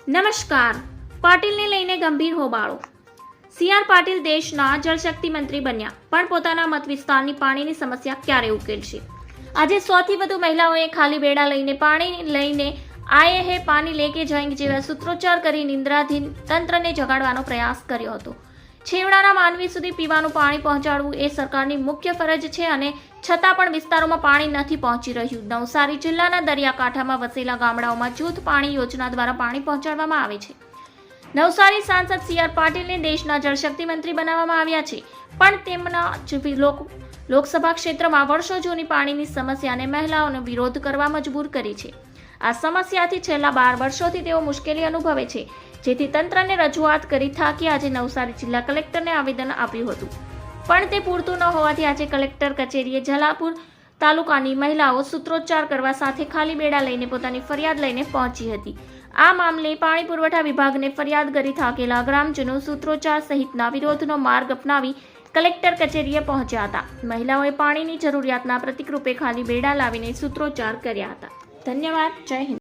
નમસ્કાર. પાટીલને લઈને ગંભીર હોબાળો. સી.આર. પાટીલ દેશના જળશક્તિ મંત્રી બન્યા, પણ પોતાના મત વિસ્તારની પાણીની સમસ્યા ક્યારે ઉકેલશે? આજે 100 થી વધુ મહિલાઓએ ખાલી બેડા લઈને પાણી લઈને આયે હે પાણી લેકે જાયેંગે જેવા સૂત્રોચ્ચાર કરી નિંદ્રાધીન તંત્રને જગાડવાનો પ્રયાસ કર્યો હતો. છેવાડાના માનવી સુધી પીવાનું પાણી પહોંચાડવું એ સરકારની મુખ્ય ફરજ છે અને છતાં પણ વિસ્તારોમાં પાણી નથી પહોંચી રહ્યું. નવસારી જિલ્લાના દરિયાકાંઠામાં વસેલા ગામડાઓમાં જૂથ પાણી યોજના દ્વારા પાણી પહોંચાડવામાં આવે છે. નવસારી સાંસદ સી.આર. પાટીલને દેશના જળશક્તિ મંત્રી બનાવવામાં આવ્યા છે, પણ તેમના લોકસભા ક્ષેત્રમાં વર્ષો જૂની પાણીની સમસ્યાને મહિલાઓનો વિરોધ કરવા મજબૂર કરી છે. આ સમસ્યાથી છેલ્લા 12 વર્ષોથી તેઓ મુશ્કેલી અનુભવે છે, જેથી તંત્રને રજૂઆત કરી થાકી આજે નવસારી જિલ્લા કલેક્ટરને આવેદન આપ્યું હતું, પણ તે પૂરતું ન હોવાથી આજે કલેક્ટર કચેરીએ જલાપુર તાલુકાની મહિલાઓ સૂત્રોચ્ચાર કરવા સાથે ખાલી બેડા લઈને પોતાની ફરિયાદ લઈને પહોંચી હતી. આ મામલે પાણી પુરવઠા વિભાગને ફરિયાદ કરી થાકેલા ગ્રામજનો સૂત્રોચ્ચાર સહિતના વિરોધનો માર્ગ અપનાવી કલેક્ટર કચેરીએ પહોંચ્યા હતા. મહિલાઓએ પાણીની જરૂરિયાતના પ્રતિકરૂપે ખાલી બેડા લાવીને સૂત્રોચ્ચાર કર્યા હતા. ધન્યવાદ. જય હિન્દ.